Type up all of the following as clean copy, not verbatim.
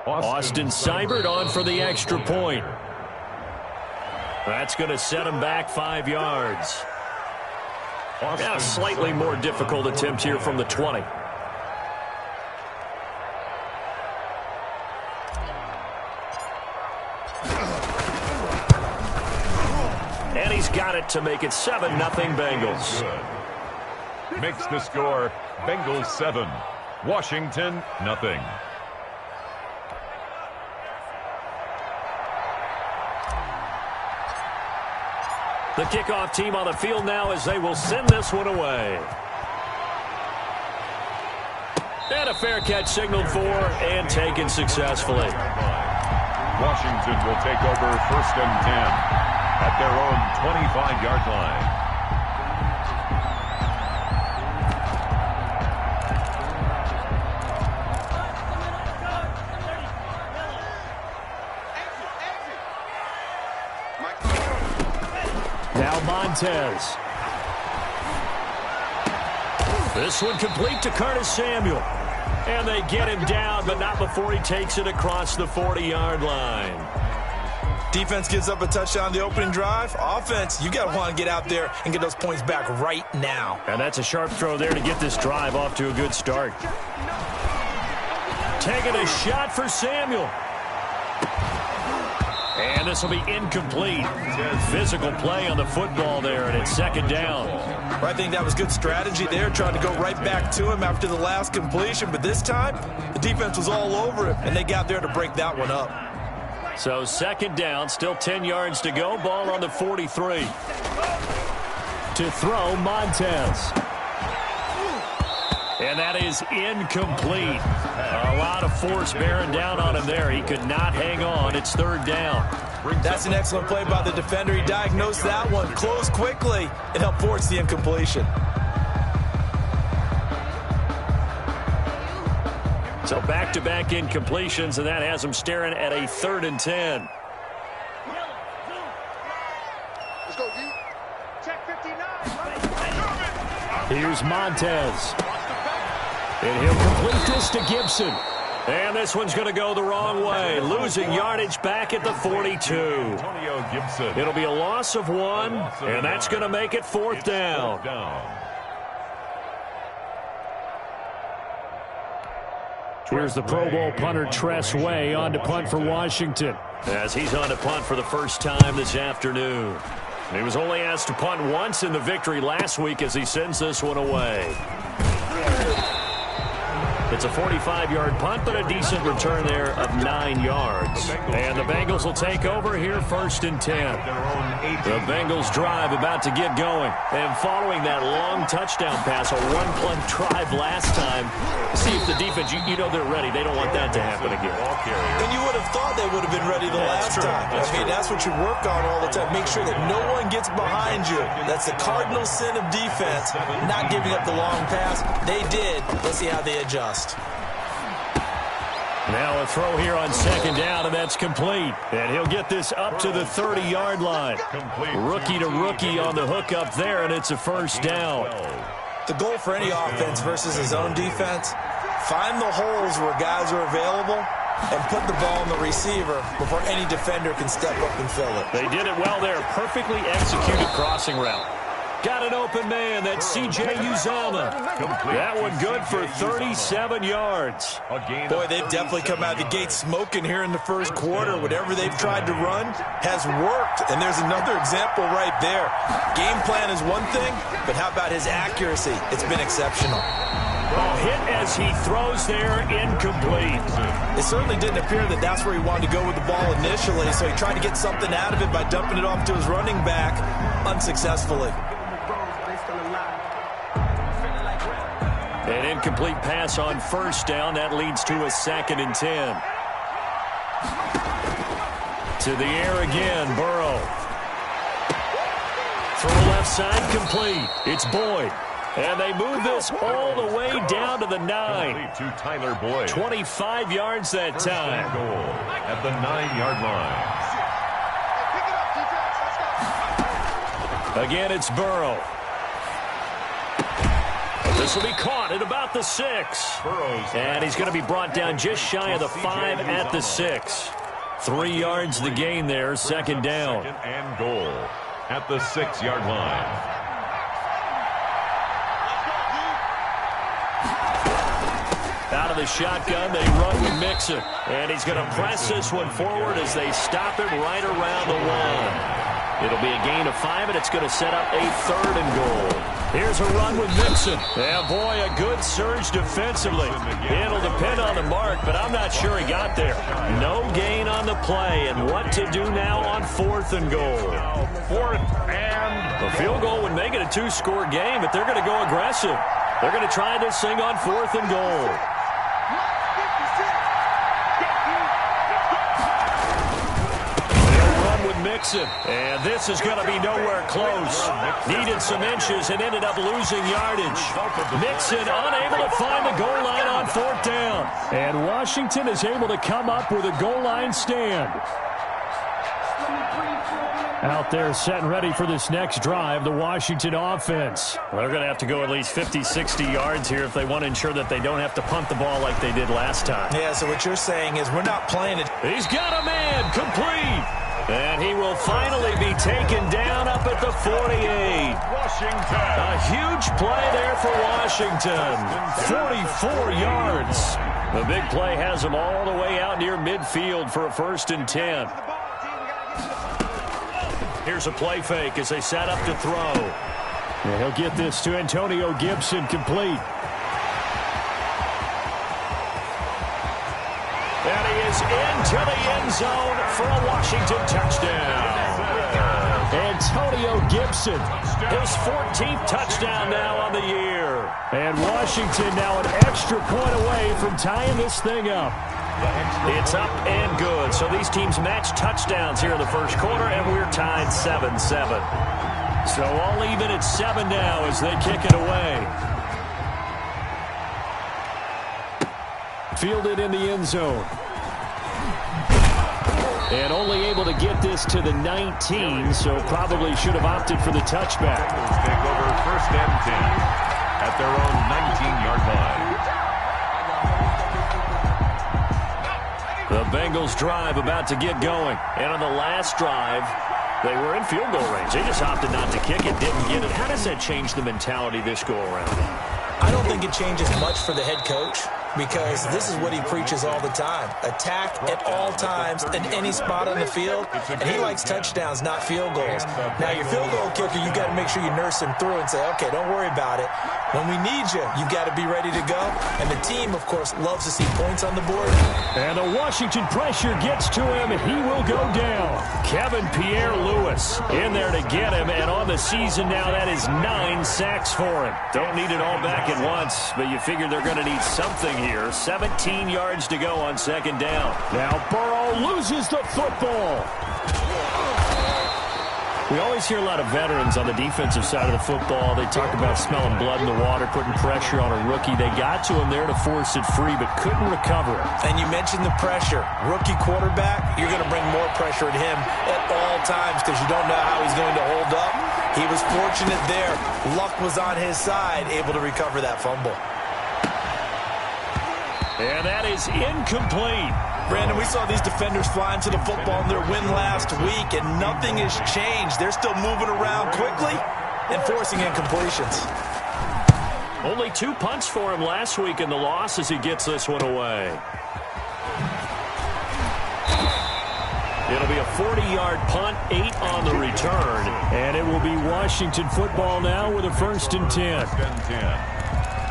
Austin Seibert on for the extra point. That's going to set him back 5 yards. Now, slightly more difficult attempt here from the 20. And he's got it to make it 7-0 Bengals. Makes the score Bengals 7, Washington nothing. The kickoff team on the field now as they will send this one away. And a fair catch signaled for and taken successfully. Washington will take over 1st and 10 at their own 25-yard line. Now Montez. This one complete to Curtis Samuel. And they get him down, but not before he takes it across the 40-yard line. Defense gives up a touchdown the opening drive. Offense, you got to want to get out there and get those points back right now. And that's a sharp throw there to get this drive off to a good start. Taking a shot for Samuel. And this will be incomplete. Physical play on the football there, and it's 2nd down. Well, I think that was good strategy there, trying to go right back to him after the last completion. But this time, the defense was all over him, and they got there to break that one up. So 2nd down, still 10 yards to go. Ball on the 43. To throw, Montez. And that is incomplete. A lot of force bearing down on him there. He could not hang on. It's 3rd down. That's an excellent play by the defender. He diagnosed that one, closed quickly, and helped force the incompletion. So back-to-back incompletions, and that has him staring at a 3rd and 10. Let's go, D. Check 59. Here's Montez. And he'll complete this to Gibson. And this one's going to go the wrong way. Losing yardage back at the 42. It'll be a loss of 1, and that's going to make it 4th down. Here's the Pro Bowl punter Tress Way on to punt for Washington. As he's on to punt for the first time this afternoon. He was only asked to punt once in the victory last week as he sends this one away. It's a 45-yard punt, but a decent return there of 9 yards. And the Bengals will take over here 1st and 10. The Bengals drive about to get going. And following that long touchdown pass, a one-play drive last time, see if the defense, you know they're ready. They don't want that to happen again. And you would have thought they would have been ready the last time. That's what you work on all the time. Make sure that no one gets behind you. That's the cardinal sin of defense, not giving up the long pass. They did. Let's see how they adjust. Now a throw here on 2nd down, and that's complete. And he'll get this up to the 30-yard line. Rookie to rookie on the hook up there, and it's a 1st down. The goal for any offense versus his own defense, find the holes where guys are available and put the ball on the receiver before any defender can step up and fill it. They did it well there. Perfectly executed crossing route. Got an open man. That's C.J. Uzomah. That one good for 37 yards. Boy, they've definitely come out of the gate smoking here in the 1st quarter. Whatever they've tried to run has worked. And there's another example right there. Game plan is one thing, but how about his accuracy? It's been exceptional. Ball hit as he throws there, incomplete. It certainly didn't appear that that's where he wanted to go with the ball initially, so he tried to get something out of it by dumping it off to his running back unsuccessfully. An incomplete pass on 1st down. That leads to a 2nd and 10. To the air again, Burrow. Throw left side, complete. It's Boyd. And they move this all the way down to the 9. To Tyler Boyd. 25 yards that time. Goal at the 9-yard line. Again, it's Burrow. This will be caught at about the 6. And he's going to be brought down just shy of the 5 at the 6. 3 yards the gain there, second down. Second and goal at the 6-yard line. Out of the shotgun, they run with Mixon. And he's going to press this one forward as they stop him right around the 1. It'll be a gain of 5, and it's going to set up a 3rd and goal. Here's a run with Mixon. And boy, a good surge defensively. It'll depend on the mark, but I'm not sure he got there. No gain on the play, and what to do now on 4th and goal. 4th and... A field goal would make it a 2-score game, but they're going to go aggressive. They're going to try this thing on 4th and goal. Mixon, and this is going to be nowhere close. Needed some inches and ended up losing yardage. Mixon unable to find the goal line on 4th down. And Washington is able to come up with a goal line stand. Out there set and ready for this next drive, the Washington offense. Well, they're going to have to go at least 50, 60 yards here if they want to ensure that they don't have to punt the ball like they did last time. Yeah, so what you're saying is we're not playing it. He's got a man, complete. And he will finally be taken down up at the 48. Washington. A huge play there for Washington. 44 yards. The big play has him all the way out near midfield for a 1st and 10. Here's a play fake as they set up to throw. And he'll get this to Antonio Gibson, complete. And he is into the end zone for a Washington touchdown. Antonio Gibson, his 14th touchdown now on the year. And Washington now an extra point away from tying this thing up. It's up and good. So these teams match touchdowns here in the first quarter, and we're tied 7-7. So all even at 7 now as they kick it away. Fielded in the end zone. And only able to get this to the 19, so probably should have opted for the touchback. Take over 1st and 10 at their own 19-yard line. The Bengals drive about to get going. And on the last drive, they were in field goal range. They just opted not to kick it, didn't get it. How does that change the mentality this go-around? I don't think it changes much for the head coach, because this is what he preaches all the time. Attack at all times in any spot on the field, and he likes touchdowns, not field goals. Now, your field goal kicker, you got to make sure you nurse him through and say, okay, don't worry about it. When we need you, you've got to be ready to go. And the team, of course, loves to see points on the board. And the Washington pressure gets to him, and he will go down. Kevin Pierre-Louis in there to get him, and on the season now, that is 9 sacks for him. Don't need it all back at once, but you figure they're going to need something here. 17 yards to go on 2nd down. Now Burrow loses the football. We always hear a lot of veterans on the defensive side of the football. They talk about smelling blood in the water, putting pressure on a rookie. They got to him there to force it free, but couldn't recover it. And you mentioned the pressure. Rookie quarterback, you're going to bring more pressure at him at all times because you don't know how he's going to hold up. He was fortunate there. Luck was on his side, able to recover that fumble. And that is incomplete. Brandon, we saw these defenders flying to the football in their win last week, and nothing has changed. They're still moving around quickly and forcing incompletions. Only 2 punts for him last week in the loss as he gets this one away. It'll be a 40-yard punt, 8 on the return, and it will be Washington football now with a 1st and 10. 1st and 10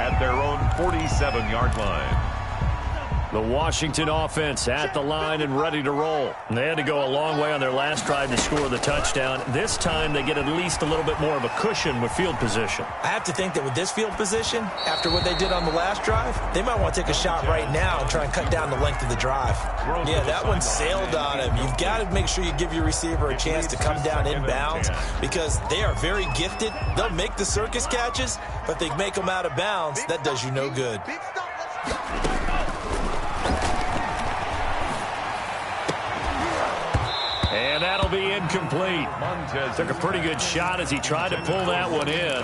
at their own 47-yard line. The Washington offense at the line and ready to roll. And they had to go a long way on their last drive to score the touchdown. This time they get at least a little bit more of a cushion with field position. I have to think that with this field position, after what they did on the last drive, they might want to take a shot right now and try and cut down the length of the drive. Yeah, that one sailed on him. You've got to make sure you give your receiver a chance to come down inbounds because they are very gifted. They'll make the circus catches, but if they make them out of bounds, that does you no good. And that'll be incomplete. Took a pretty good shot as he tried to pull that one in.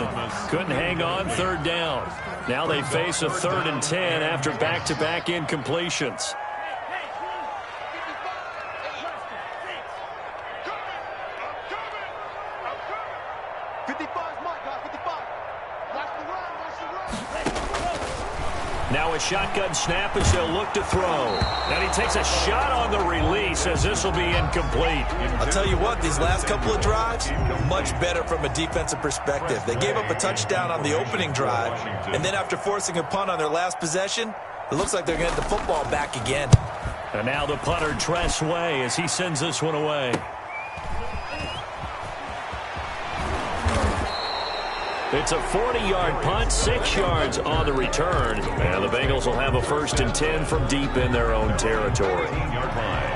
Couldn't hang on, third down. Now they face a 3rd and 10 after back-to-back incompletions. Now a shotgun snap as they'll look to throw. And he takes a shot on the release as this will be incomplete. I'll tell you what, these last couple of drives, much better from a defensive perspective. They gave up a touchdown on the opening drive, and then after forcing a punt on their last possession, it looks like they're going to get the football back again. And now the punter, Tress Way, as he sends this one away. It's a 40-yard punt, 6 yards on the return. And the Bengals will have a 1st and 10 from deep in their own territory.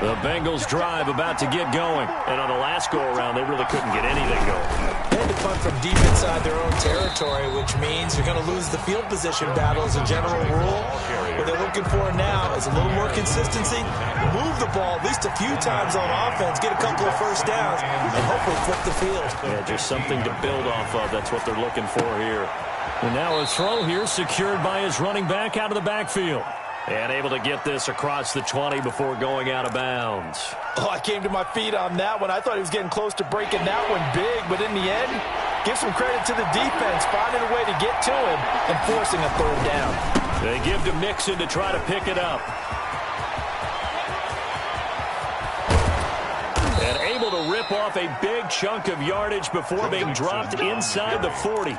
The Bengals drive about to get going. And on the last go-around, they really couldn't get anything going. They had to punt from deep inside their own territory, which means you're going to lose the field position battle as a general rule. What they're looking for now is a little more consistency, move the ball at least a few times on offense, get a couple of first downs, and hopefully flip the field. Yeah, just something to build off of. That's what they're looking for here. And now a throw here secured by his running back out of the backfield. And able to get this across the 20 before going out of bounds. Oh, I came to my feet on that one. I thought he was getting close to breaking that one big, but in the end, give some credit to the defense, finding a way to get to him and forcing a 3rd down. They give to Mixon to try to pick it up. And able to rip off a big chunk of yardage before being dropped inside the 40.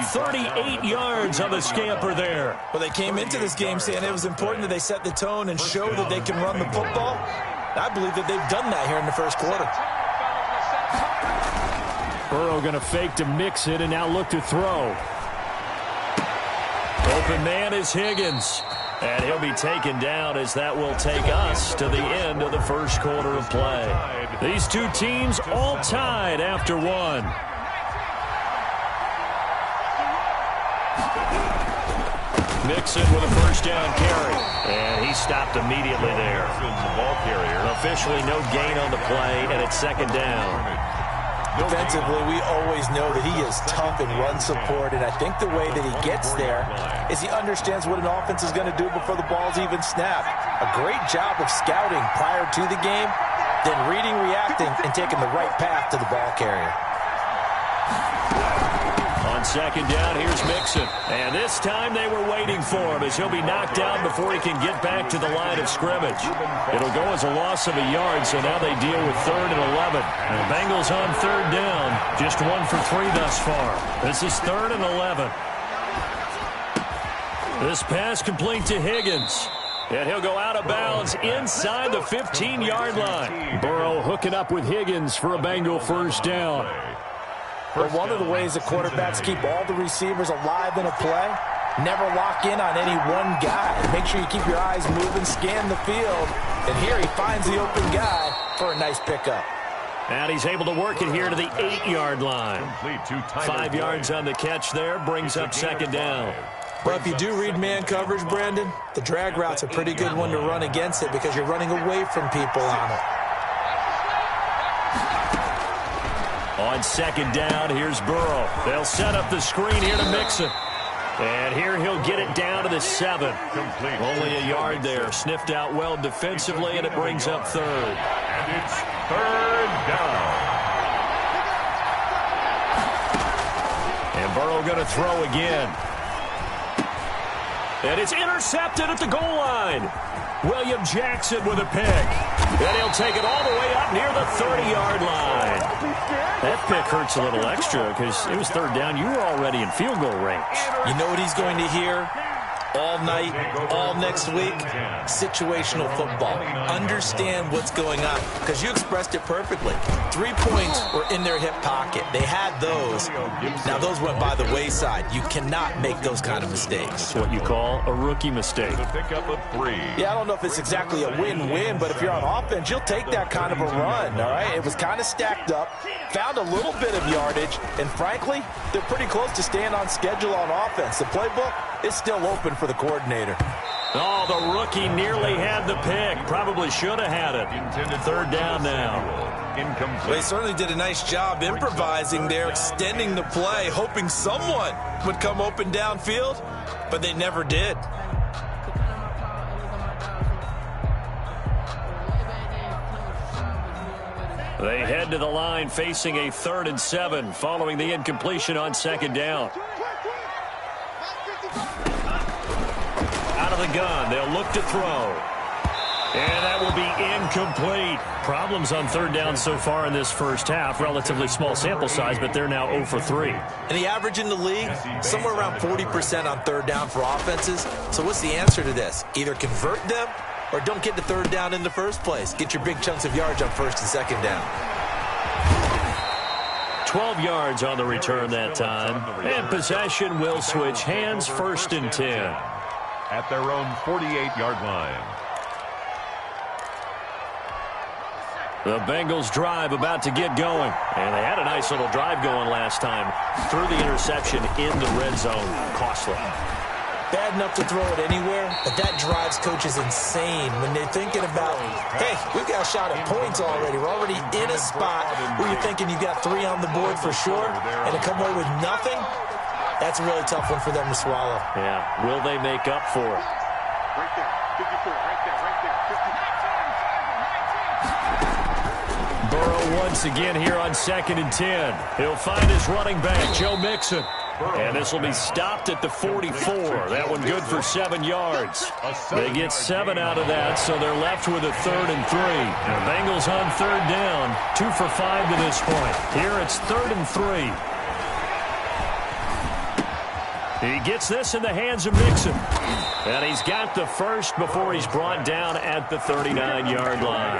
38 yards on the scamper there. Well, they came into this game saying it was important that they set the tone and show that they can run the football. I believe that they've done that here in the first quarter. Burrow going to fake to mix it and now look to throw. Open man is Higgins. And he'll be taken down as that will take us to the end of the first quarter of play. These two teams all tied after one. Mixon with a first down carry. And he stopped immediately there. Officially no gain on the play, and it's 2nd down. Defensively, we always know that he is tough in run support, and I think the way that he gets there is he understands what an offense is going to do before the ball's even snapped. A great job of scouting prior to the game, then reading, reacting, and taking the right path to the ball carrier. On 2nd down, here's Mixon. And this time they were waiting for him as he'll be knocked down before he can get back to the line of scrimmage. It'll go as a loss of a yard, so now they deal with 3rd and 11. And the Bengals on 3rd down, just 1 for 3 thus far. This is 3rd and 11. This pass complete to Higgins. And he'll go out of bounds inside the 15-yard line. Burrow hooking up with Higgins for a Bengal first down. But one of the ways that quarterbacks keep all the receivers alive in a play, never lock in on any one guy. Make sure you keep your eyes moving, scan the field. And here he finds the open guy for a nice pickup. And he's able to work it here to the 8-yard line. 5 yards on the catch there, brings up 2nd down. Well, if you do read man coverage, Brandon, the drag route's a pretty good one to run against it because you're running away from people on it. On 2nd down, here's Burrow. They'll set up the screen here to Mixon. And here he'll get it down to the 7. Only a yard there. Sniffed out well defensively, and it brings up 3rd. And it's 3rd down. And Burrow going to throw again. And it's intercepted at the goal line. William Jackson with a pick. And he'll take it all the way up near the 30-yard line. That pick hurts a little extra because it was 3rd down. You were already in field goal range. You know what he's going to hear all night, all next week? Situational football. Understand what's going on because you expressed it perfectly. 3 points were in their hip pocket. They had those. Now those went by the wayside. You cannot make those kind of mistakes. That's what you call a rookie mistake. The pickup of 3. Yeah, I don't know if it's exactly a win-win, but if you're on offense, you'll take that kind of a run, all right? It was kind of stacked up, found a little bit of yardage, and frankly, they're pretty close to staying on schedule on offense. The playbook is still open for the coordinator. Oh, the rookie nearly had the pick. Probably should have had it. Third down now. They certainly did a nice job improvising there, extending the play, hoping someone would come open downfield, but they never did. They head to the line facing a 3rd and 7 following the incompletion on 2nd down. Out of the gun, they'll look to throw. And that will be incomplete. Problems on 3rd down so far in this first half. Relatively small sample size, but they're now 0 for 3. And the average in the league, somewhere around 40% on 3rd down for offenses. So what's the answer to this? Either convert them or don't get to 3rd down in the first place. Get your big chunks of yards on 1st and 2nd down. 12 yards on the return that time. And possession will switch hands, 1st and 10. At their own 48-yard line. The Bengals drive about to get going. And they had a nice little drive going last time. Threw the interception in the red zone. Costly. Bad enough to throw it anywhere, but that drives coaches insane when they're thinking about, hey, we've got a shot at points already. We're already in a spot where you're thinking you've got 3 on the board for sure, and to come away with nothing, that's a really tough one for them to swallow. Yeah, will they make up for it? Right there, 54, right there, 50. Burrow once again here on 2nd and 10. He'll find his running back, Joe Mixon. And this will be stopped at the 44. That one good for 7 yards. They get 7 out of that, so they're left with a 3rd and 3. The Bengals on 3rd down, 2 for 5 to this point. Here it's 3rd and 3. He gets this in the hands of Mixon. And he's got the first before he's brought down at the 39-yard line.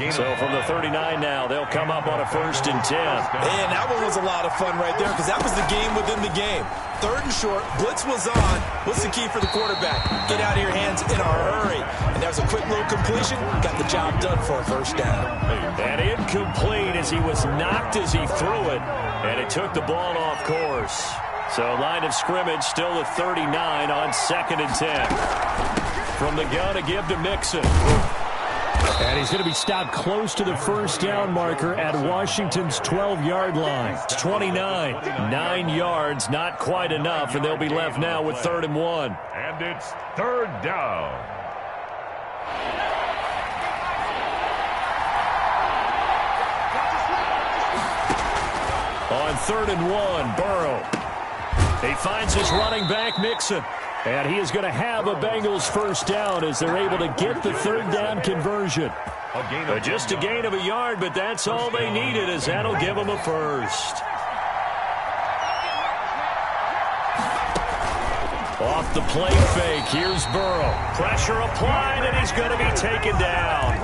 So from the 39 now, they'll come up on a 1st and 10. And that one was a lot of fun right there because that was the game within the game. 3rd and short, blitz was on. What's the key for the quarterback? Get out of your hands in a hurry. And that was a quick little completion. Got the job done for a 1st down. And incomplete as he was knocked as he threw it. And it took the ball off course. So line of scrimmage still at 39 on 2nd and 10. From the gun to give to Mixon. And he's going to be stopped close to the 1st down marker at Washington's 12-yard line. It's 29. 9 yards, not quite enough, and they'll be left now with 3rd and 1. And it's 3rd down. On 3rd and 1, Burrow. He finds his running back, Mixon. And he is going to have a Bengals 1st down as they're able to get the 3rd down conversion. Just a gain of a yard, but that's all they needed as that'll give them a 1st. Off the play fake, here's Burrow. Pressure applied, and he's going to be taken down.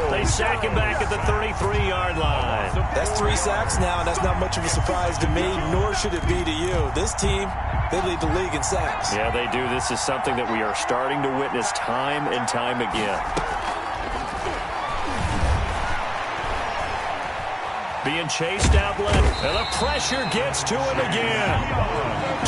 They sack him back at the 33-yard line. That's 3 sacks now, and that's not much of a surprise to me, nor should it be to you. This team, they lead the league in sacks. Yeah, they do. This is something that we are starting to witness time and time again. Being chased outlet, and the pressure gets to him again.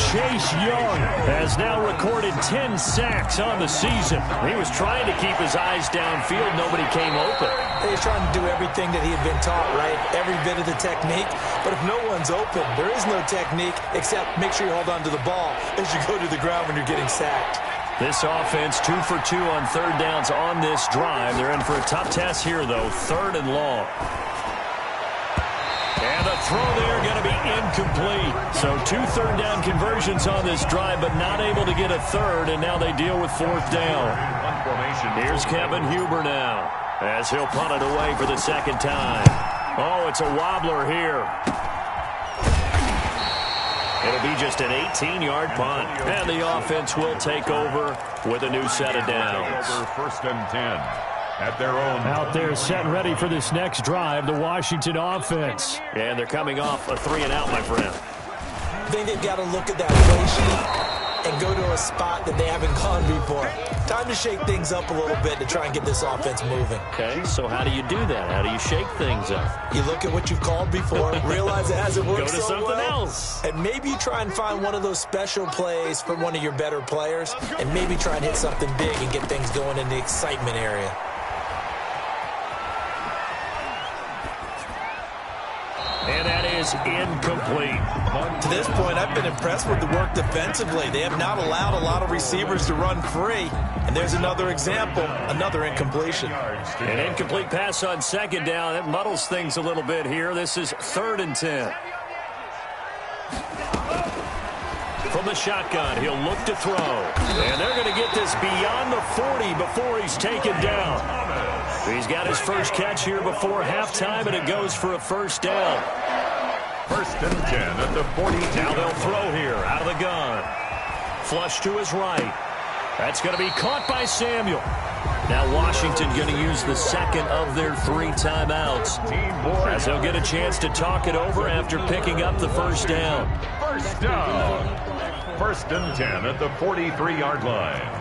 Chase Young has now recorded 10 sacks on the season. He was trying to keep his eyes downfield. Nobody came open. He was trying to do everything that he had been taught, right? Every bit of the technique. But if no one's open, there is no technique except make sure you hold on to the ball as you go to the ground when you're getting sacked. This offense 2 for 2 on 3rd downs on this drive. They're in for a tough test here, though. 3rd and long. And the throw there going to be incomplete. So 2 3rd down conversions on this drive, but not able to get a 3rd, and now they deal with 4th down. Here's Kevin Huber now as he'll punt it away for the 2nd time. Oh, it's a wobbler here. It'll be just an 18-yard punt. And the offense will take over with a new set of downs. 1st and 10. At their own. Out there set and ready for this next drive, the Washington offense. And they're coming off a 3-and-out, my friend. I think they've got to look at that play sheet and go to a spot that they haven't gone before. Time to shake things up a little bit to try and get this offense moving. Okay, so how do you do that? How do you shake things up? You look at what you've called before, realize it hasn't worked Go to so something well, else. and maybe you try and find one of those special plays from one of your better players, and maybe try and hit something big and get things going in the excitement area. And that is incomplete. To this point, I've been impressed with the work defensively. They have not allowed a lot of receivers to run free. And there's another example, another incompletion. An incomplete pass on second down. That muddles things a little bit here. This is 3rd and 10. From the shotgun, he'll look to throw. And they're going to get this beyond the 40 before he's taken down. He's got his first catch here before halftime, and it goes for a first down. 1st and 10 at the 40. Now they'll throw here out of the gun. Flush to his right. That's going to be caught by Samuel. Now Washington going to use the second of their 3 timeouts, as they'll get a chance to talk it over after picking up the first down. First down. 1st and 10 at the 43-yard line.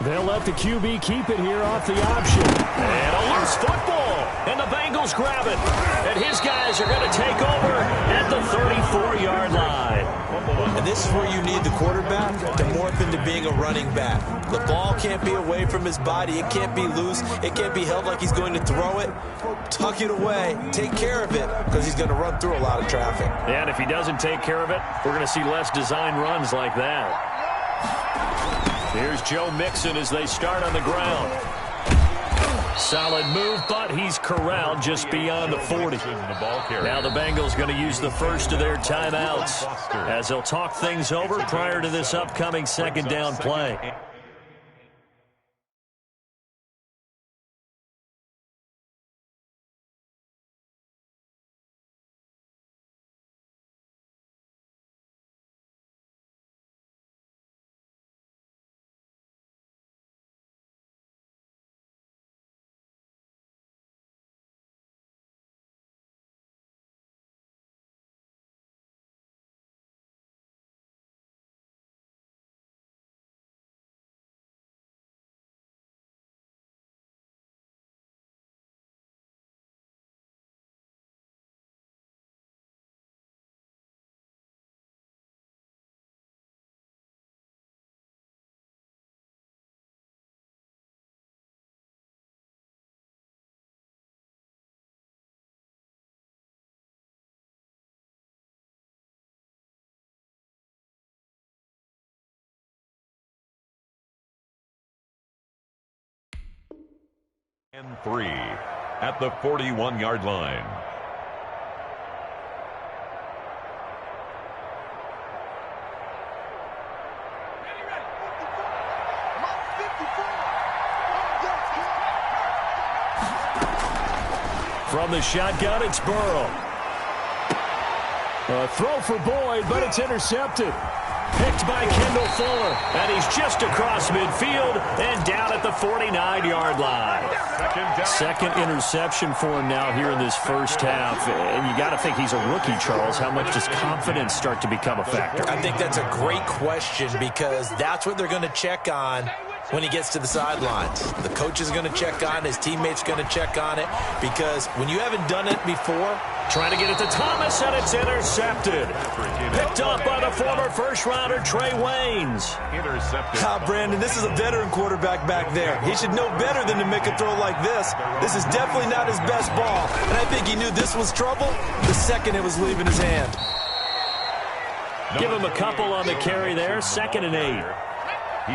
They'll let the QB keep it here off the option. And a loose football. And the Bengals grab it. And his guys are going to take over at the 34-yard line. And this is where you need the quarterback to morph into being a running back. The ball can't be away from his body. It can't be loose. It can't be held like he's going to throw it. Tuck it away. Take care of it, because he's going to run through a lot of traffic. Yeah, and if he doesn't take care of it, we're going to see less design runs like that. Here's Joe Mixon as they start on the ground. Solid move, but he's corralled just beyond the 40. Now the Bengals going to use the first of their timeouts, as they'll talk things over prior to this upcoming second down play. And 3 at the 41-yard line. From the shotgun, it's Burrow. A throw for Boyd, but it's intercepted. Picked by Kendall Fuller, and he's just across midfield and down at the 49-yard line. Second interception for him now here in this first half, and you got to think he's a rookie, Charles. How much does confidence start to become a factor? I think that's a great question, because that's what they're going to check on when he gets to the sidelines. The coach is going to check on it. His teammates going to check on it, because when you haven't done it before, trying to get it to Thomas, and it's intercepted. Picked up by the former first-rounder Trey Waynes. Ah, Brandon, this is a veteran quarterback back there. He should know better than to make a throw like this. This is definitely not his best ball, and I think he knew this was trouble the second it was leaving his hand. Give him a couple on the carry there, 2nd and 8.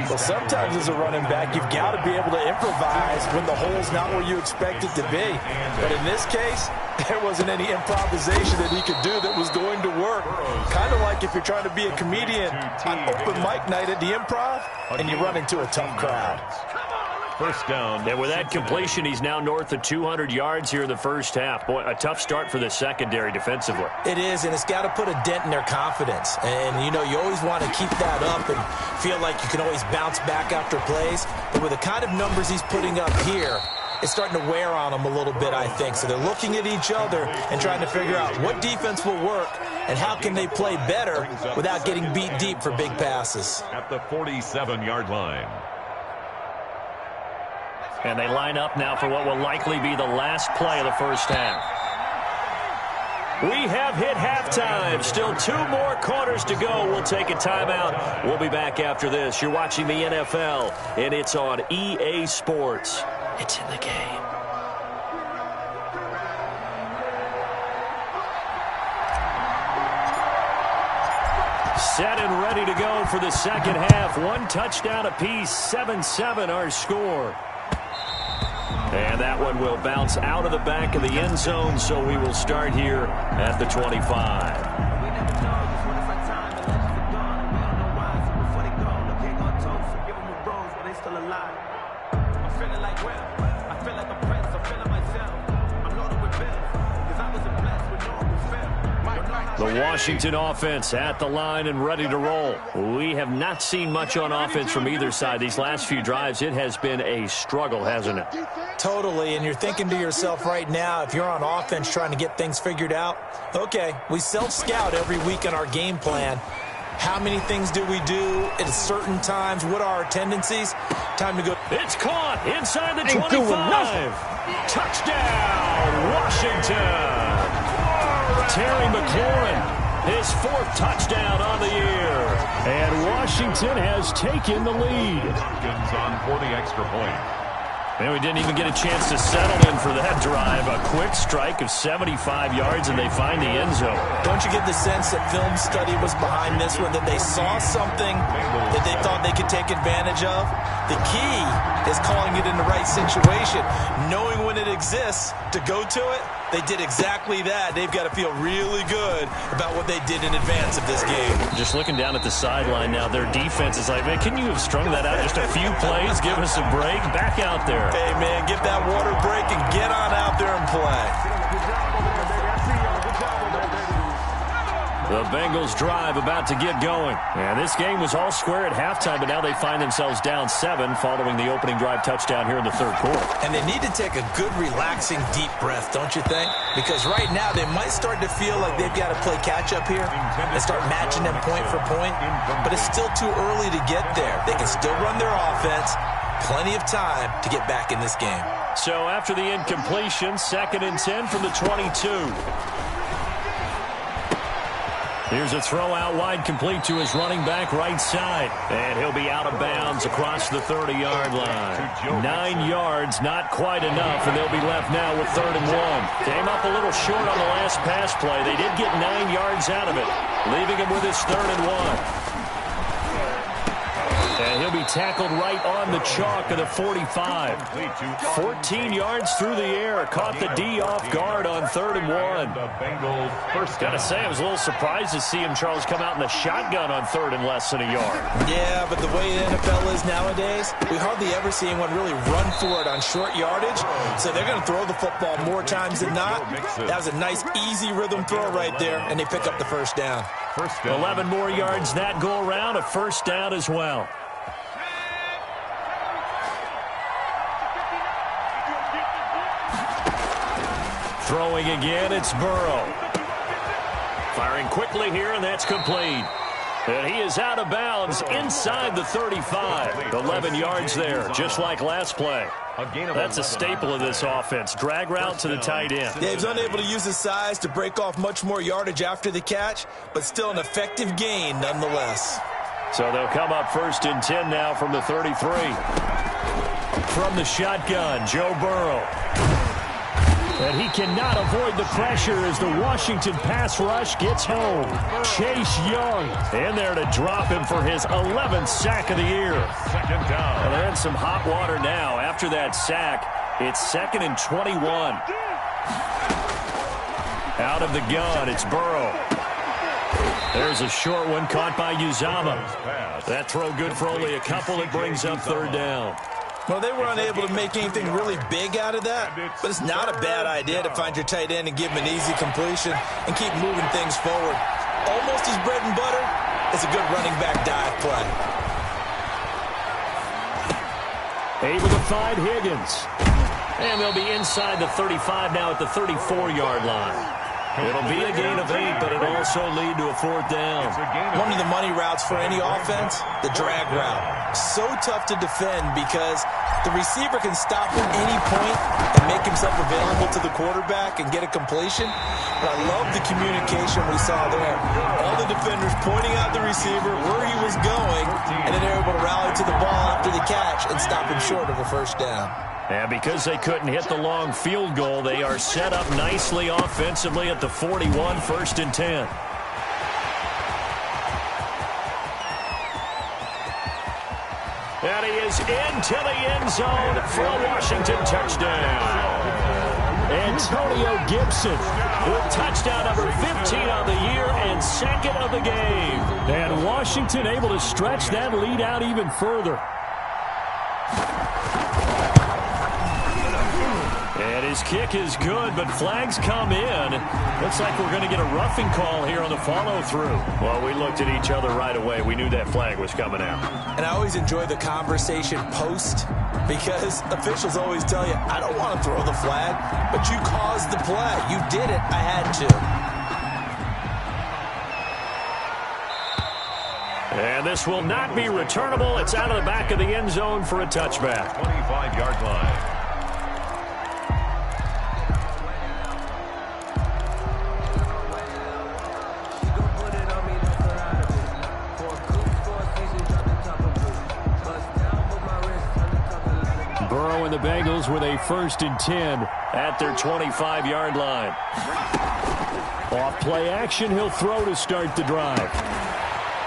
Well, sometimes as a running back, you've got to be able to improvise when the hole's not where you expect it to be. But in this case, there wasn't any improvisation that he could do that was going to work. Kind of like if you're trying to be a comedian on open mic night at the Improv and you run into a tough crowd. First down. And with that completion, he's now north of 200 yards here in the first half. Boy, a tough start for the secondary defensively. It is, and it's got to put a dent in their confidence. And, you know, you always want to keep that up and feel like you can always bounce back after plays. But with the kind of numbers he's putting up here, it's starting to wear on them a little bit, I think. So they're looking at each other and trying to figure out what defense will work and how can they play better without getting beat deep for big passes. At the 47-yard line. And they line up now for what will likely be the last play of the first half. We have hit halftime. Still 2 more quarters to go. We'll take a timeout. We'll be back after this. You're watching the NFL, and it's on EA Sports. It's in the game. Set and ready to go for the second half. 1 touchdown apiece, 7-7 our score. And that one will bounce out of the back of the end zone, so we will start here at the 25. The Washington offense at the line and ready to roll. We have not seen much on offense from either side. These last few drives, it has been a struggle, hasn't it? Totally, and you're thinking to yourself right now, if you're on offense trying to get things figured out, okay, we self-scout every week in our game plan. How many things do we do at certain times? What are our tendencies? Time to go. It's caught inside the 25. Touchdown, Washington. Terry McLaurin, his 4th touchdown on the year. And Washington has taken the lead. Hopkins on for the extra point. And we didn't even get a chance to settle in for that drive. A quick strike of 75 yards, and they find the end zone. Don't you get the sense that film study was behind this one, that they saw something that they thought they could take advantage of? The key is calling it in the right situation, knowing when it exists to go to it. They did exactly that. They've got to feel really good about what they did in advance of this game. Just looking down at the sideline now, their defense is like, man, can you have strung that out just a few plays? Give us a break. Back out there. Hey, man, get that water break and get on out there and play. The Bengals drive about to get going. And this game was all square at halftime, but now they find themselves down 7 following the opening drive touchdown here in the 3rd quarter. And they need to take a good, relaxing, deep breath, don't you think? Because right now they might start to feel like they've got to play catch-up here and start matching them point for point. But it's still too early to get there. They can still run their offense. Plenty of time to get back in this game. So after the incompletion, 2nd and 10 from the 22. Here's a throw out wide, complete to his running back right side. And he'll be out of bounds across the 30-yard line. 9 yards, not quite enough, and they'll be left now with 3rd and 1. Came up a little short on the last pass play. They did get 9 yards out of it, leaving him with his 3rd and 1. And he'll be tackled right on the chalk of the 45. 14 yards through the air. Caught the D off guard on 3rd and 1. Gotta say, I was a little surprised to see him, Charles, come out in the shotgun on 3rd and less than a yard. Yeah, but the way the NFL is nowadays, we hardly ever see anyone really run for it on short yardage. So they're going to throw the football more times than not. That was a nice, easy rhythm throw right there, and they pick up the first down. 11 more yards that go around, a first down as well. Throwing again, it's Burrow. Firing quickly here, and that's complete. And he is out of bounds inside the 35. 11 yards there, just like last play. That's a staple of this offense. Drag route to the tight end. Yeah, he's unable to use his size to break off much more yardage after the catch, but still an effective gain nonetheless. So they'll come up 1st and 10 now from the 33. From the shotgun, Joe Burrow. And he cannot avoid the pressure as the Washington pass rush gets home. Chase Young in there to drop him for his 11th sack of the year. 2nd down. Well, they're in some hot water now. After that sack, it's 2nd and 21. Out of the gun, it's Burrow. There's a short one caught by Uzama. That throw good for only a couple. It brings up 3rd down. Well, they were unable to make anything really big out of that, but it's not a bad idea to find your tight end and give him an easy completion and keep moving things forward. Almost his bread and butter. It's a good running back dive play. Able to find Higgins. And they'll be inside the 35 now at the 34-yard line. It'll be a gain of 8, but it'll also lead to a 4th down. One of the money routes for any offense, the drag route. So tough to defend because the receiver can stop at any point and make himself available to the quarterback and get a completion. But I love the communication we saw there. All the defenders pointing out the receiver, where he was going, and then they're able to rally to the ball after the catch and stop him short of a 1st down. And because they couldn't hit the long field goal, they are set up nicely offensively at the 41, 1st and 10. And he is into the end zone for a Washington touchdown. Antonio Gibson with touchdown number 15 on the year and 2nd of the game. And Washington able to stretch that lead out even further. And his kick is good, but flags come in. Looks like we're going to get a roughing call here on the follow-through. Well, we looked at each other right away. We knew that flag was coming out. And I always enjoy the conversation post because officials always tell you, I don't want to throw the flag, but you caused the play. You did it. I had to. And this will not be returnable. It's out of the back of the end zone for a touchback. 25-yard line. Burrow and the Bengals with a 1st and 10 at their 25-yard line. Off play action, he'll throw to start the drive.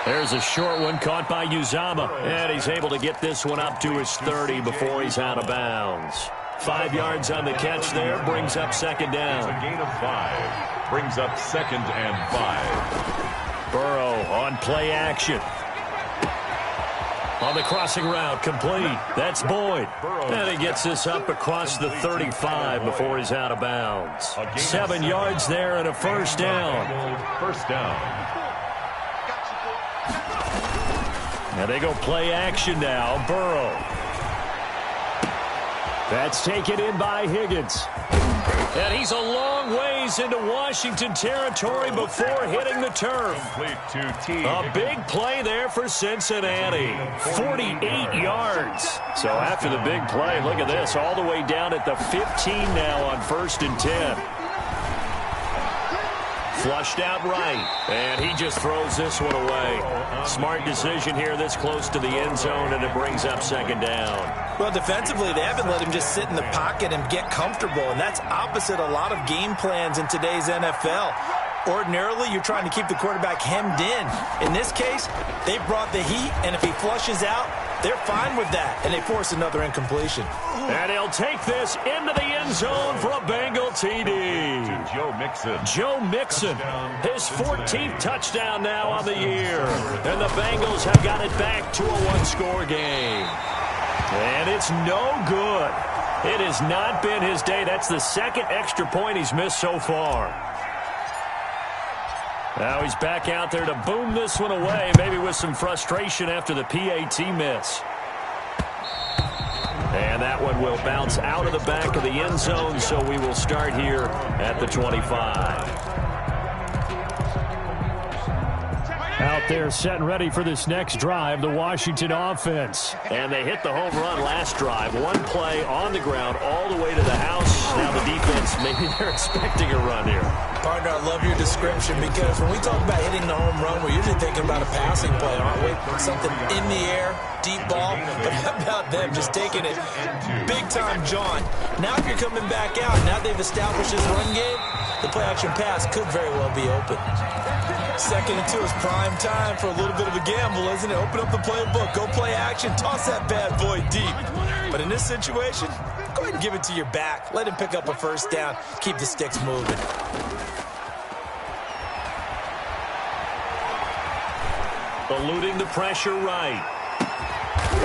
There's a short one caught by Uzama, and he's able to get this one up to his 30 before he's out of bounds. 5 yards on the catch there, brings up 2nd down. It's a gain of 5, brings up 2nd and 5. Burrow on play action. On the crossing route, complete. That's Boyd. And he gets this up across the 35 before he's out of bounds. 7 yards there and a 1st down. 1st down. And they go play action now. Burrow. That's taken in by Higgins. And he's a long ways into Washington territory before hitting the turf. A big play there for Cincinnati. 48 yards. So after the big play, look at this. All the way down at the 15 now on 1st and 10. Flushed out right, and he just throws this one away. Smart decision here this close to the end zone, and it brings up 2nd down. Well, defensively, they haven't let him just sit in the pocket and get comfortable, and that's opposite a lot of game plans in today's NFL. Ordinarily, you're trying to keep the quarterback hemmed in. In this case, they brought the heat, and if he flushes out, they're fine with that, and they force another incompletion. And he'll take this into the end zone for a Bengal TD. Joe Mixon. Joe Mixon, his 14th touchdown now on the year. And the Bengals have got it back to a 1-score game. And it's no good. It has not been his day. That's the 2nd extra point he's missed so far. Now he's back out there to boom this one away, maybe with some frustration after the PAT miss. And that one will bounce out of the back of the end zone, so we will start here at the 25. Out there set and ready for this next drive, the Washington offense. And they hit the home run last drive. One play on the ground all the way to the house. Now the defense, maybe they're expecting a run here. Partner, I love your description because when we talk about hitting the home run, we're usually thinking about a passing play, aren't we? Something in the air, deep ball. But how about them just taking it big time, John? Now if you're coming back out, now they've established this run game, the play-action pass could very well be open. 2nd and 2 is prime time for a little bit of a gamble, isn't it? Open up the playbook, go play action, toss that bad boy deep. But in this situation, go ahead and give it to your back. Let him pick up a 1st down. Keep the sticks moving. Eluding the pressure right.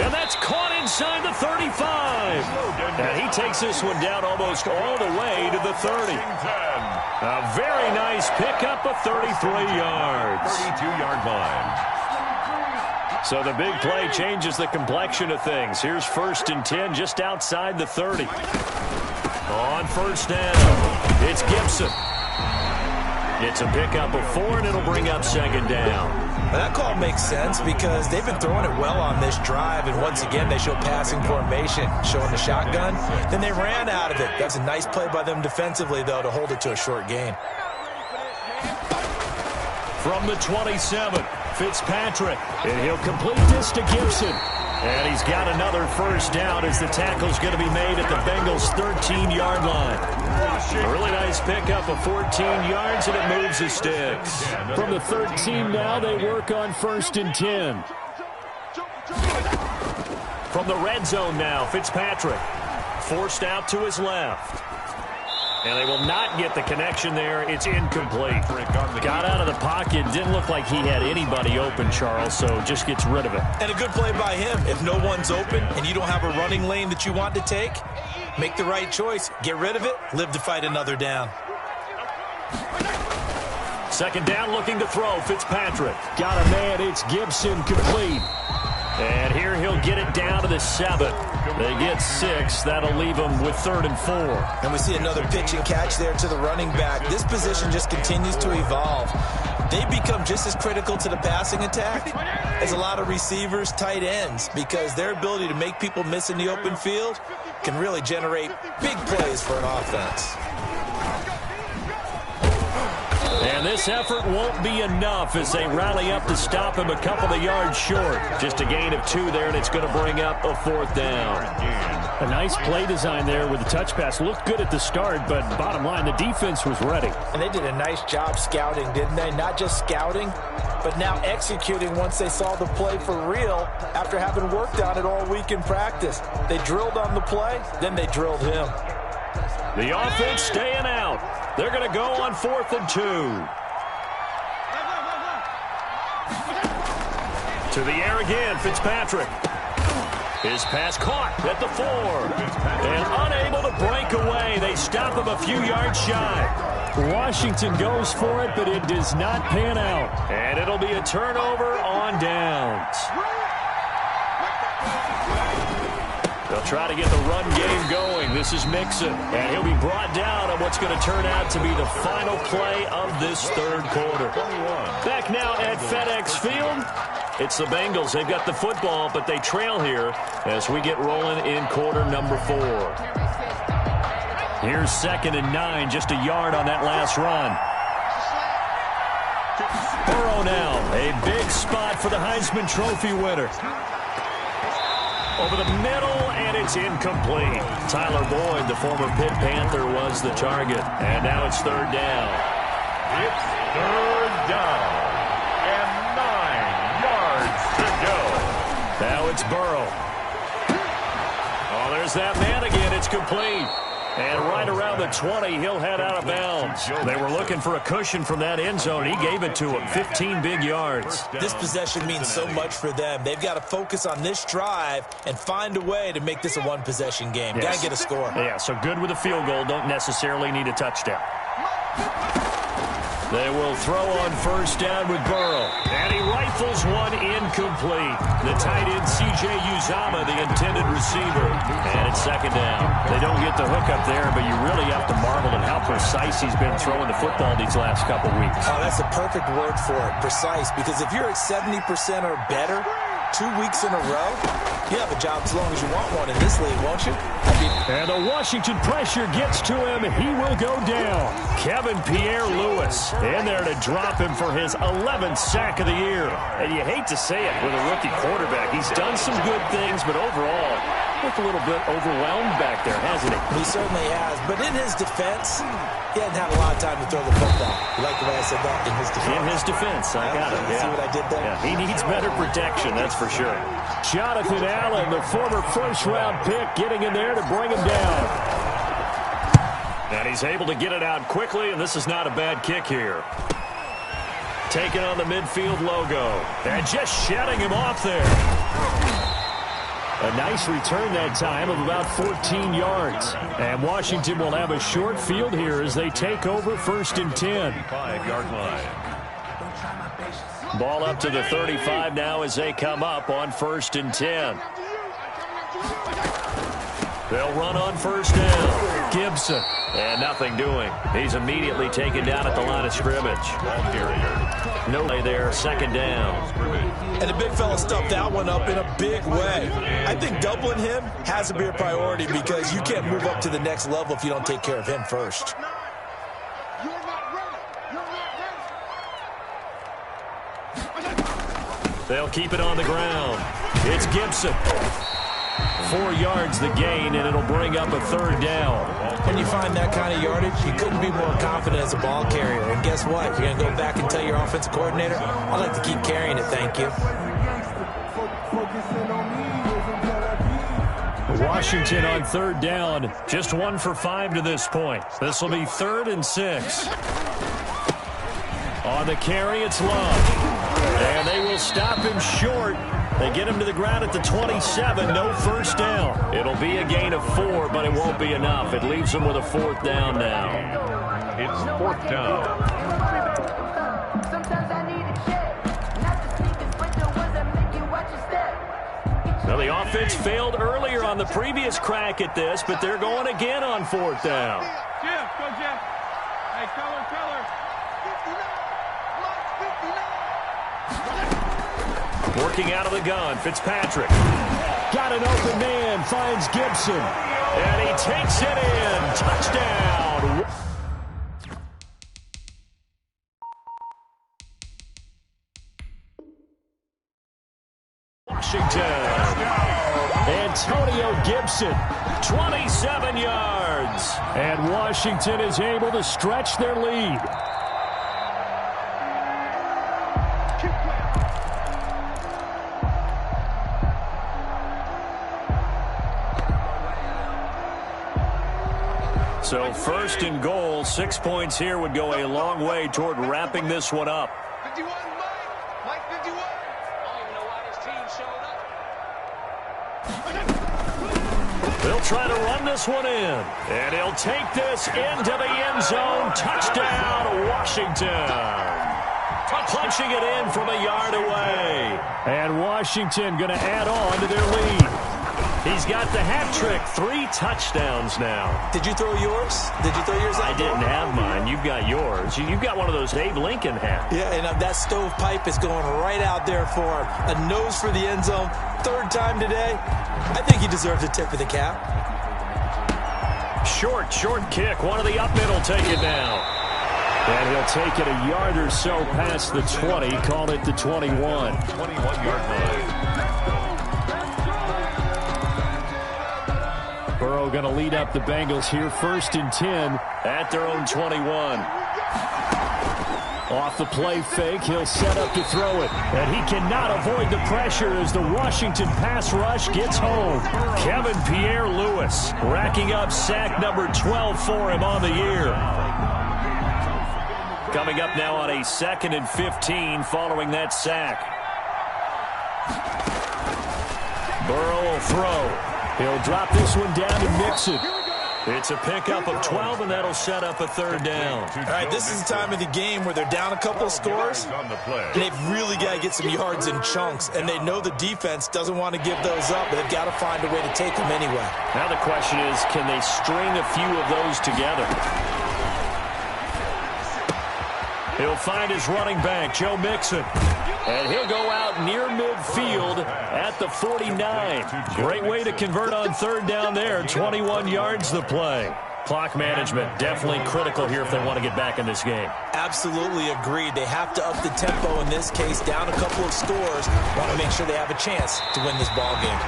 And that's caught inside the 35. And he takes this one down almost all the way to the 30. A very nice pickup of 33 yards. 32-yard line. So the big play changes the complexion of things. Here's 1st and 10 just outside the 30. On 1st down, it's Gibson. It's a pickup of 4, and it'll bring up second down. And that call makes sense because they've been throwing it well on this drive, and once again, they show passing formation, showing the shotgun. Then they ran out of it. That's a nice play by them defensively, though, to hold it to a short gain. From the 27, Fitzpatrick, and he'll complete this to Gibson. And he's got another first down as the tackle's going to be made at the Bengals' 13-yard line. A really nice pickup of 14 yards, and it moves the sticks. From the 13 now, they work on 1st and 10. From the red zone now, Fitzpatrick forced out to his left. And they will not get the connection there. It's incomplete. Got out of the pocket. Didn't look like he had anybody open, Charles, so just gets rid of it. And a good play by him. If no one's open and you don't have a running lane that you want to take, make the right choice. Get rid of it. Live to fight another down. Second down, looking to throw. Fitzpatrick. Got a man. It's Gibson, complete. And here he'll get it down to the 7. They get 6. That'll leave them with 3rd and 4. And we see another pitch and catch there to the running back. This position just continues to evolve. They become just as critical to the passing attack as a lot of receivers, tight ends, because their ability to make people miss in the open field can really generate big plays for an offense. And this effort won't be enough as they rally up to stop him a couple of yards short. Just a gain of 2 there, and it's going to bring up a 4th down. A nice play design there with the touch pass. Looked good at the start, but bottom line, the defense was ready. And they did a nice job scouting, didn't they? Not just scouting, but now executing once they saw the play for real after having worked on it all week in practice. They drilled on the play, then they drilled him. The offense staying out. They're going to go on 4th and 2. To the air again, Fitzpatrick. His pass caught at the 4. And unable to break away. They stop him a few yards shy. Washington goes for it, but it does not pan out. And it'll be a turnover on downs. They'll try to get the run game going. This is Mixon, and he'll be brought down on what's going to turn out to be the final play of this 3rd quarter. Back now at FedEx Field, it's the Bengals. They've got the football, but they trail here as we get rolling in quarter number 4. Here's 2nd and 9, just a yard on that last run. Burrow now, a big spot for the Heisman Trophy winner. Over the middle, and it's incomplete. Tyler Boyd, the former Pitt Panther, was the target. And now it's 3rd down. It's 3rd down. And 9 yards to go. Now it's Burrow. Oh, there's that man again. It's complete. And right around the 20, he'll head out of bounds. They were looking for a cushion from that end zone. He gave it to him. 15 big yards. This possession means so much for them. They've got to focus on this drive and find a way to make this a one-possession game. Yes. Got to get a score. Yeah, so good with a field goal. Don't necessarily need a touchdown. They will throw on 1st down with Burrow. And he rifles one incomplete. The tight end, C.J. Uzomah, the intended receiver. And it's 2nd down. They don't get the hook up there, but you really have to marvel at how precise he's been throwing the football these last couple weeks. Oh, that's a perfect word for it, precise. Because if you're at 70% or better 2 weeks in a row, you have a job as long as you want one in this league, won't you? And the Washington pressure gets to him, and he will go down. Kevin Pierre-Louis in there to drop him for his 11th sack of the year. And you hate to say it with a rookie quarterback. He's done some good things, but overall, looked a little bit overwhelmed back there, hasn't he? He certainly has. But in his defense, he hasn't had a lot of time to throw the football. You like the way I said that? In his defense. In his defense, I got it. See what I did there? Yeah, he needs better protection, that's for sure. Jonathan Allen, the former 1st-round pick, getting in there to bring him down. And he's able to get it out quickly, and this is not a bad kick here. Taking on the midfield logo. And just shutting him off there. A nice return that time of about 14 yards. And Washington will have a short field here as they take over 1st and 10. 5-yard line. Ball up to the 35 now as they come up on 1st and 10. They'll run on 1st down. Gibson And nothing doing. He's immediately taken down at the line of scrimmage. Ball carrier. No play there, second down. And the big fella stuffed that one up in a big way. I think doubling him has to be a priority because you can't move up to the next level if you don't take care of him first. They'll keep it on the ground. It's Gibson. 4 yards the gain, and it'll bring up a third down. When you find that kind of yardage, you couldn't be more confident as a ball carrier. And guess what? You're going to go back and tell your offensive coordinator, I'd like to keep carrying it, thank you. Washington on third down. Just 1 for 5 to this point. This will be 3rd and 6. On the carry, it's Love. And they will stop him short. They get him to the ground at the 27. No first down. It'll be a gain of 4, but it won't be enough. It leaves them with a 4th down now. It's 4th down. Now the offense failed earlier on the previous crack at this, but they're going again on 4th down. Jeff, go Jeff. Hey, color. Working out of the gun, Fitzpatrick. Got an open man, finds Gibson. And he takes it in. Touchdown. Washington. Antonio Gibson, 27 yards. And Washington is able to stretch their lead. So 1st and goal, 6 points here would go a long way toward wrapping this one up. 51, Mike 51. I don't even know why this team showed up. They'll try to run this one in. And he'll take this into the end zone. Touchdown, Washington. Punching it in from a yard away. And Washington going to add on to their lead. He's got the hat trick. 3 touchdowns now. Did you throw yours? Did you throw yours out? I didn't have mine. You've got yours. You've got one of those Abe Lincoln hats. Yeah, and that stovepipe is going right out there for him. A nose for the end zone. 3rd time today. I think he deserves a tip of the cap. Short kick. One of the up middle take it down. And he'll take it a yard or so past the 20. Call it the 21. 21-yard line. Burrow going to lead up the Bengals here. 1st and 10 at their own 21. Off the play fake, he'll set up to throw it. And he cannot avoid the pressure as the Washington pass rush gets home. Kevin Pierre-Louis racking up sack number 12 for him on the year. Coming up now on a 2nd and 15 following that sack. Burrow will throw. He'll drop this one down to Mixon. It's a pickup of 12, and that'll set up a 3rd down. All right, this is the time of the game where they're down a couple of scores. They've really got to get some yards in chunks, and they know the defense doesn't want to give those up, but they've got to find a way to take them anyway. Now the question is, can they string a few of those together? He'll find his running back, Joe Mixon. And he'll go out near midfield at the 49. Great way to convert on 3rd down there. 21 yards the play. Clock management definitely critical here if they want to get back in this game. Absolutely agreed. They have to up the tempo in this case, down a couple of scores. Want to make sure they have a chance to win this ball game.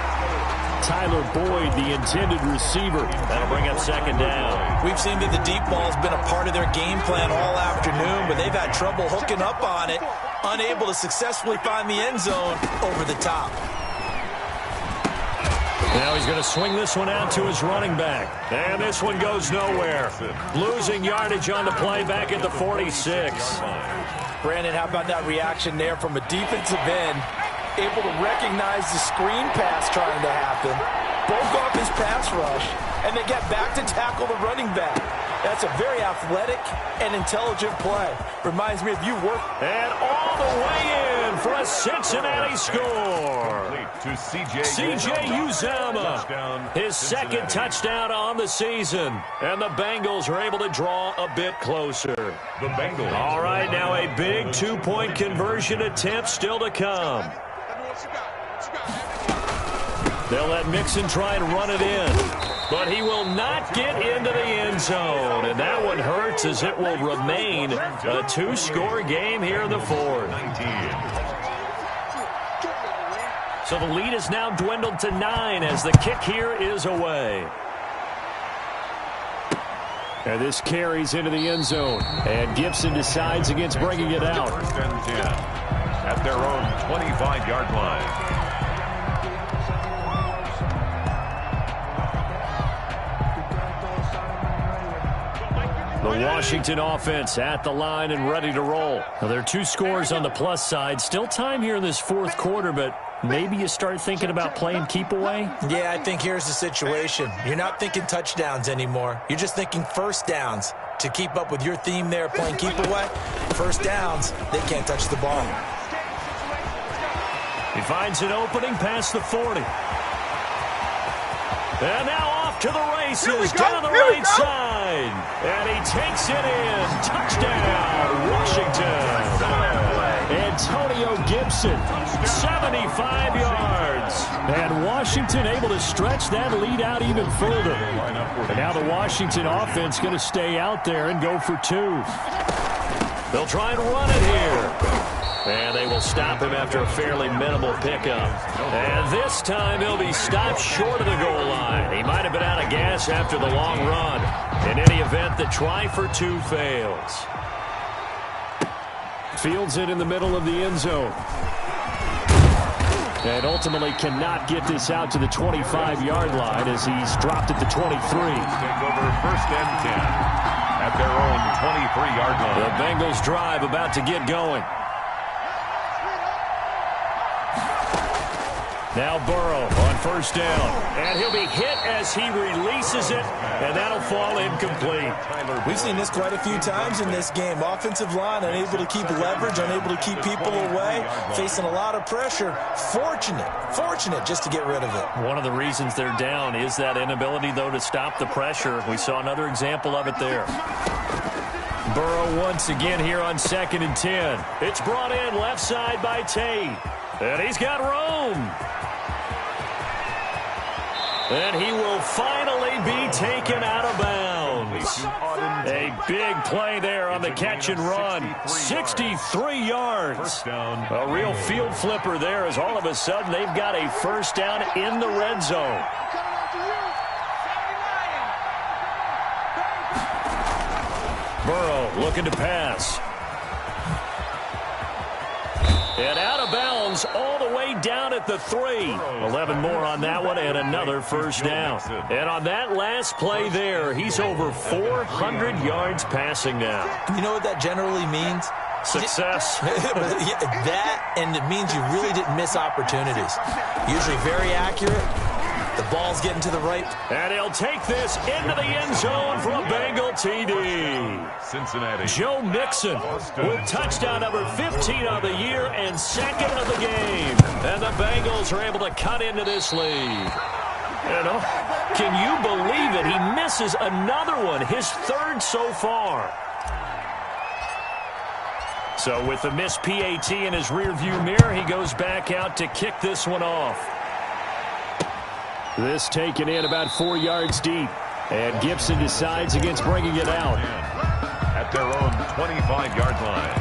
Tyler Boyd, the intended receiver. That'll bring up 2nd down. We've seen that the deep ball has been a part of their game plan all afternoon, but they've had trouble hooking up on it, unable to successfully find the end zone over the top. Now he's going to swing this one out to his running back. And this one goes nowhere. Losing yardage on the play back at the 46. Brandon, how about that reaction there from a defensive end? Able to recognize the screen pass trying to happen, broke off his pass rush, and then got back to tackle the running back. That's a very athletic and intelligent play. Reminds me of you work. And all the way in in for a Cincinnati score. To C.J. Uzomah, his second touchdown on the season. And the Bengals are able to draw a bit closer. The Bengals. All right, now a big two-point conversion attempt still to come. They'll let Mixon try and run it in. But he will not get into the end zone. And that one hurts as it will remain a two-score game here in the fourth. So the lead is now dwindled to 9 as the kick here is away. And this carries into the end zone. And Gibson decides against bringing it out. First and 10 at their own 25-yard line. The Washington offense at the line and ready to roll. Now, there are 2 scores on the plus side. Still time here in this fourth quarter, but maybe you start thinking about playing keep away? Yeah, I think here's the situation. You're not thinking touchdowns anymore. You're just thinking first downs. To keep up with your theme there, playing keep away, first downs, they can't touch the ball. He finds an opening past the 40. And now off to the races down the right side. And he takes it in. Touchdown, Washington. Antonio Gibson, 75 yards. And Washington able to stretch that lead out even further. And now the Washington offense going to stay out there and go for 2. They'll try and run it here. And they will stop him after a fairly minimal pickup. And this time he'll be stopped short of the goal line. He might have been out of gas after the long run. In any event, the try for 2 fails. Fields it in the middle of the end zone. And ultimately cannot get this out to the 25-yard line as he's dropped at the 23. Take over first and 10 at their own 23-yard line. The Bengals drive about to get going. Now Burrow on first down. And he'll be hit as he releases it, and that'll fall incomplete. We've seen this quite a few times in this game. Offensive line unable to keep leverage, unable to keep people away, facing a lot of pressure. Fortunate just to get rid of it. One of the reasons they're down is that inability, though, to stop the pressure. We saw another example of it there. Burrow once again here on 2nd and 10. It's brought in left side by Tate. And he's got room. And he will finally be taken out of bounds. A big play there on the catch and run. 63 yards. A real field flipper there as all of a sudden they've got a first down in the red zone. Burrow looking to pass. And out of bounds all the way down at the 3. 11 more on that one and another first down. And on that last play there, he's over 400 yards passing now. You know what that generally means? Success. That, and it means you really didn't miss opportunities. Usually very accurate. The ball's getting to the right. And he'll take this into the end zone for a Bengal TD. Cincinnati. Joe Mixon with touchdown number 15 of the year and 2nd of the game. And the Bengals are able to cut into this lead. And can you believe it? He misses another one, his 3rd so far. So with the missed PAT in his rearview mirror, he goes back out to kick this one off. This taken in about 4 yards deep. And Gibson decides against bringing it out. At their own 25-yard line.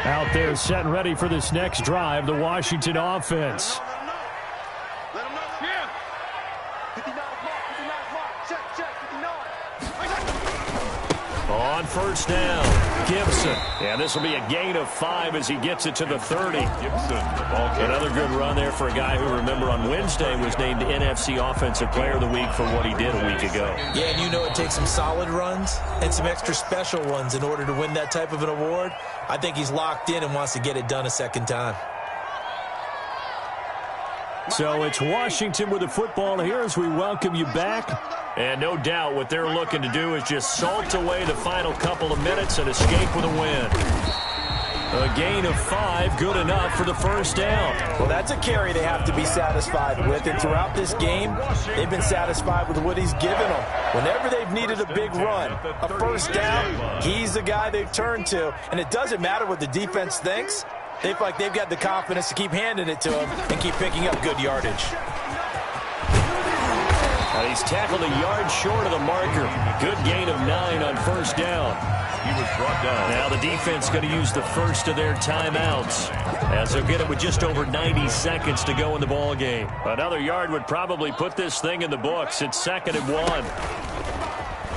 Out there set and ready for this next drive, the Washington offense. On first down, Gibson. And this will be a gain of 5 as he gets it to the 30. Gibson. Another good run there for a guy who, remember, on Wednesday was named NFC Offensive Player of the Week for what he did a week ago. Yeah, and you know it takes some solid runs and some extra special ones in order to win that type of an award. I think he's locked in and wants to get it done a second time. So it's Washington with the football here as we welcome you back. And no doubt what they're looking to do is just salt away the final couple of minutes and escape with a win. A gain of 5, good enough for the first down. Well, that's a carry they have to be satisfied with. And throughout this game, they've been satisfied with what he's given them. Whenever they've needed a big run, a first down, he's the guy they've turned to. And it doesn't matter what the defense thinks. They feel like they've got the confidence to keep handing it to him and keep picking up good yardage. And he's tackled a yard short of the marker. Good gain of 9 on first down. He was brought down. Now the defense going to use the first of their timeouts, as they'll get it with just over 90 seconds to go in the ball game. Another yard would probably put this thing in the books. It's 2nd and 1.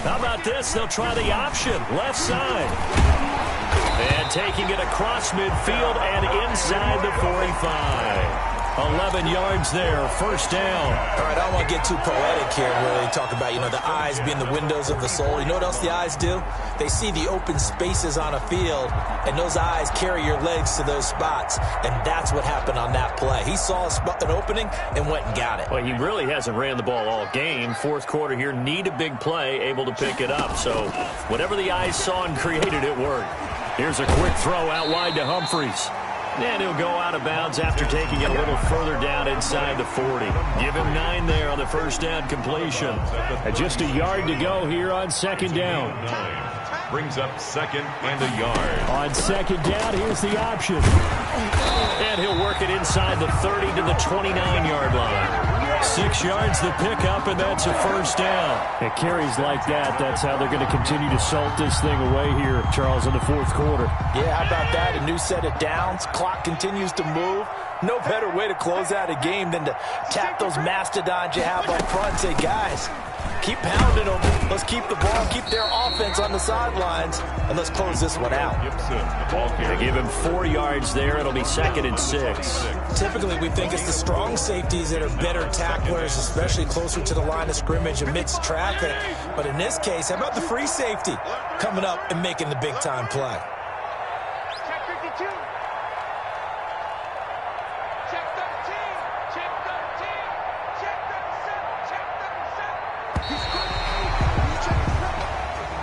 How about this? They'll try the option, left side. And taking it across midfield and inside the 45. 11 yards there, first down. All right, I don't want to get too poetic here and really talk about, the eyes being the windows of the soul. You know what else the eyes do? They see the open spaces on a field, and those eyes carry your legs to those spots, and that's what happened on that play. He saw an opening and went and got it. Well, he really hasn't ran the ball all game. Fourth quarter here, need a big play, able to pick it up. So whatever the eyes saw and created, it worked. Here's a quick throw out wide to Humphries. And he'll go out of bounds after taking it a little further down inside the 40. Give him 9 there on the first down completion. And just a yard to go here on 2nd down. Brings up 2nd and a yard. On 2nd down, here's the option. And he'll work it inside the 30 to the 29-yard line. 6 yards the pickup, and that's a first down. It carries like that. That's how they're going to continue to salt this thing away here, Charles, in the fourth quarter. Yeah, how about that? A new set of downs. Clock continues to move. No better way to close out a game than to tap those mastodons you have up front and say, guys, keep pounding them. Let's keep the ball, keep their offense on the sidelines, and let's close this one out. They give him 4 yards there. It'll be 2nd and 6. Typically, we think it's the strong safeties that are better tacklers, especially closer to the line of scrimmage amidst traffic. But in this case, how about the free safety coming up and making the big-time play? Check 52. Check 13. Check 13. Check 37. Check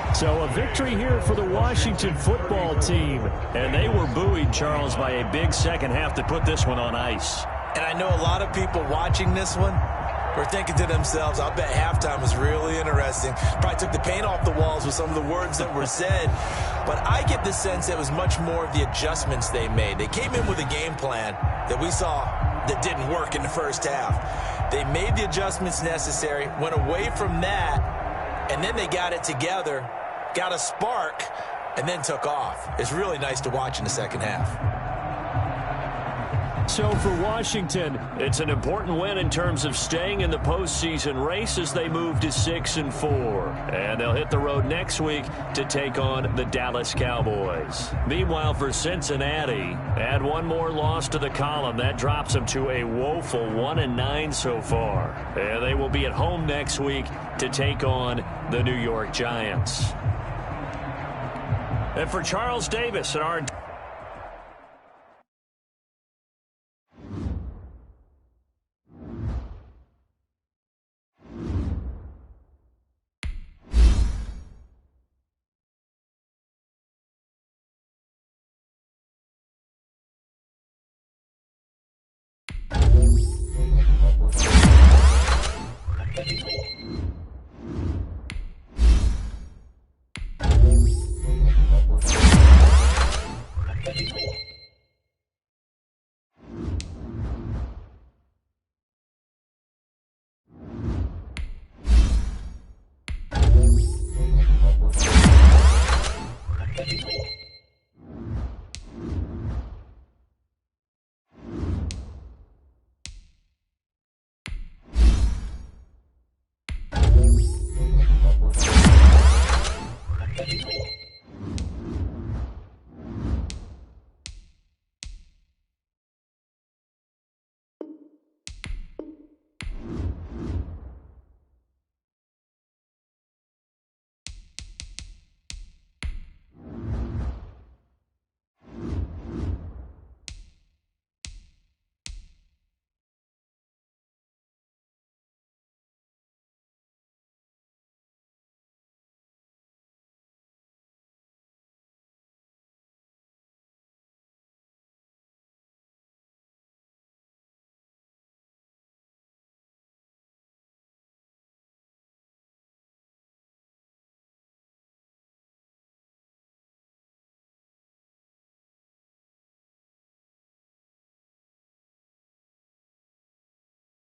37. So a victory here for the Washington football team. And they were buoyed, Charles, by a big second half to put this one on ice. And I know a lot of people watching this one were thinking to themselves, I'll bet halftime was really interesting. Probably took the paint off the walls with some of the words that were said. But I get the sense it was much more of the adjustments they made. They came in with a game plan that we saw that didn't work in the first half. They made the adjustments necessary, went away from that, and then they got it together, got a spark, and then took off. It's really nice to watch in the second half. So for Washington, it's an important win in terms of staying in the postseason race as they move to 6-4. And they'll hit the road next week to take on the Dallas Cowboys. Meanwhile, for Cincinnati, add one more loss to the column. That drops them to a woeful 1-9 so far. And they will be at home next week to take on the New York Giants. And for Charles Davis and our